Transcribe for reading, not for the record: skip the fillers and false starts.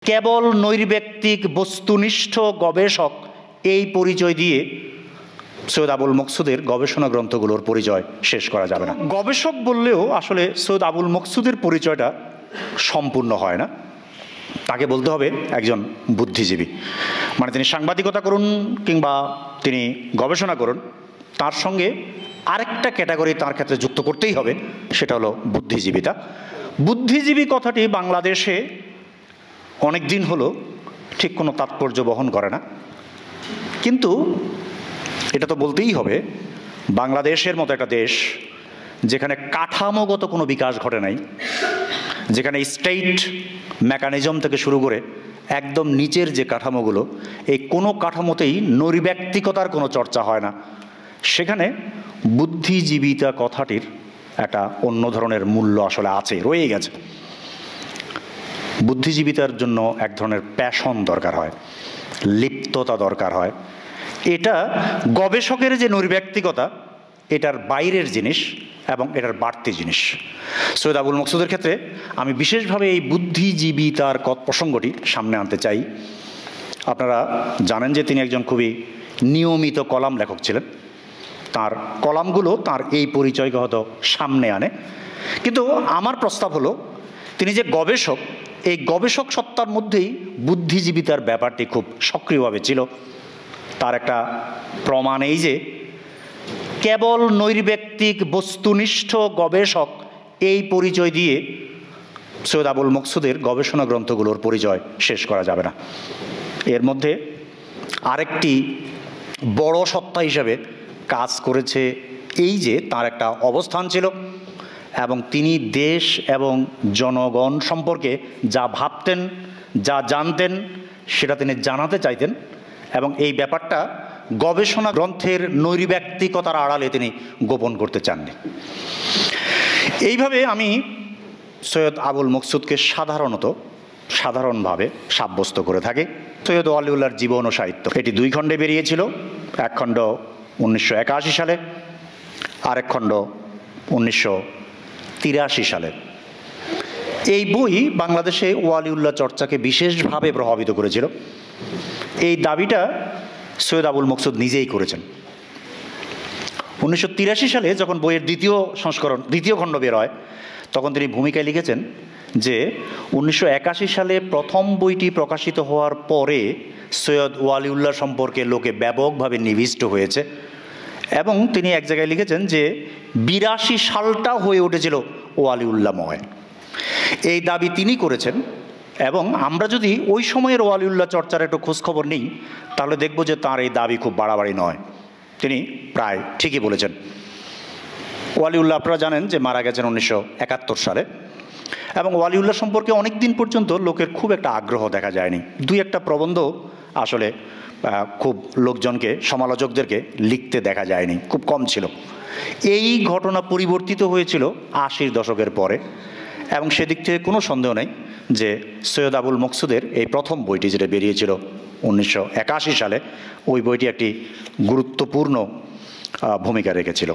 কেবল নৈর্ব্যক্তিক বস্তুনিষ্ঠ গবেষক এই পরিচয় দিয়ে সৈয়দ আবুল মকসুদের গবেষণা গ্রন্থগুলোর পরিচয় শেষ করা যাবে না। গবেষক বললেও আসলে সৈয়দ আবুল মকসুদের পরিচয়টা সম্পূর্ণ হয় না, তাকে বলতে হবে একজন বুদ্ধিজীবী। মানে তিনি সাংবাদিকতা করুন কিংবা তিনি গবেষণা করুন, তার সঙ্গে আরেকটা ক্যাটাগরি তার ক্ষেত্রে যুক্ত করতেই হবে, সেটা হলো বুদ্ধিজীবিতা। বুদ্ধিজীবী কথাটি বাংলাদেশে অনেক দিন হলো ঠিক কোনো তাৎপর্য বহন করে না, কিন্তু এটা তো বলতেই হবে বাংলাদেশের মতো একটা দেশ যেখানে কাঠামোগত কোনো বিকাশ ঘটে নাই, যেখানে স্টেট মেকানিজম থেকে শুরু করে একদম নিচের যে কাঠামোগুলো, এই কোনো কাঠামোতেই নৈর্ব্যক্তিকতার কোনো চর্চা হয় না, সেখানে বুদ্ধিজীবিতা কথাটির একটা অন্য ধরনের মূল্য আসলে আছে, রয়ে গেছে। বুদ্ধিজীবিতার জন্য এক ধরনের প্যাশন দরকার হয়, লিপ্ততা দরকার হয়। এটা গবেষকের যে নৈর্ব্যক্তিকতা, এটার বাইরের জিনিস এবং এটার বাড়তি জিনিস। সৈয়দ আবুল মকসুদের ক্ষেত্রে আমি বিশেষভাবে এই বুদ্ধিজীবিতার প্রসঙ্গটি সামনে আনতে চাই। আপনারা জানেন যে তিনি একজন খুবই নিয়মিত কলাম লেখক ছিলেন। তার কলামগুলো তার এই পরিচয়কে হয়তো সামনে আনে, কিন্তু আমার প্রস্তাব হলো তিনি যে গবেষক, এই গবেষক সত্তার মধ্যেই বুদ্ধিজীবিতার ব্যাপারটি খুব সক্রিয়ভাবে ছিল। তার একটা প্রমাণ এই যে কেবল নৈর্ব্যক্তিক বস্তুনিষ্ঠ গবেষক এই পরিচয় দিয়ে সৈয়দ আবুল মকসুদের গবেষণা গ্রন্থগুলোর পরিচয় শেষ করা যাবে না। এর মধ্যে আরেকটি বড় সত্তা হিসেবে কাজ করেছে এই যে তার একটা অবস্থান ছিল এবং তিনি দেশ এবং জনগণ সম্পর্কে যা ভাবতেন, যা জানতেন, সেটা তিনি জানাতে চাইতেন এবং এই ব্যাপারটা গবেষণা গ্রন্থের নৈর্ব্যক্তিকতার আড়ালে তিনি গোপন করতে চাননি। এইভাবে আমি সৈয়দ আবুল মকসুদকে সাধারণভাবে সাব্যস্ত করে থাকি। সৈয়দ ওয়ালিউল্লাহর জীবন ও সাহিত্য, এটি 2 খণ্ডে বেরিয়েছিল। এক খণ্ড 1981 সালে, আরেক খণ্ড 1983 সালে। এই বই বাংলাদেশে ওয়ালিউল্লাহ চর্চাকে বিশেষভাবে প্রভাবিত করেছিল। এই দাবিটা সৈয়দ আবুল মকসুদ নিজেই করেছেন। 1983 সালে যখন বইয়ের দ্বিতীয় খণ্ড বের হয়, তখন তিনি ভূমিকায় লিখেছেন যে 1981 সালে প্রথম বইটি প্রকাশিত হওয়ার পরে সৈয়দ ওয়ালিউল্লাহ সম্পর্কে লোকে ব্যাপকভাবে নিবিষ্ট হয়েছে এবং তিনি এক জায়গায় লিখেছেন যে 82 সালটা হয়ে উঠেছিল ওয়ালিউল্লাহময়। এই দাবি তিনি করেছেন এবং আমরা যদি ওই সময়ের ওয়ালিউল্লাহ চর্চার একটু খোঁজখবর নিই, তাহলে দেখব যে তার এই দাবি খুব বাড়াবাড়ি নয়, তিনি প্রায় ঠিকই বলেছেন। ওয়ালিউল্লাহ আপনারা জানেন যে মারা গেছেন 1971 সালে এবং ওয়ালিউল্লাহ সম্পর্কে অনেক দিন পর্যন্ত লোকের খুব একটা আগ্রহ দেখা যায়নি। 2-1টা প্রবন্ধ আসলে খুব লোকজনকে, সমালোচকদেরকে লিখতে দেখা যায়নি, খুব কম ছিল। এই ঘটনা পরিবর্তিত হয়েছিল 80-র দশকের পরে এবং সেদিক থেকে কোনো সন্দেহ নেই যে সৈয়দ আবুল মকসুদের এই প্রথম বইটি যেটা বেরিয়েছিল 1981 সালে, ওই বইটি একটি গুরুত্বপূর্ণ ভূমিকা রেখেছিল।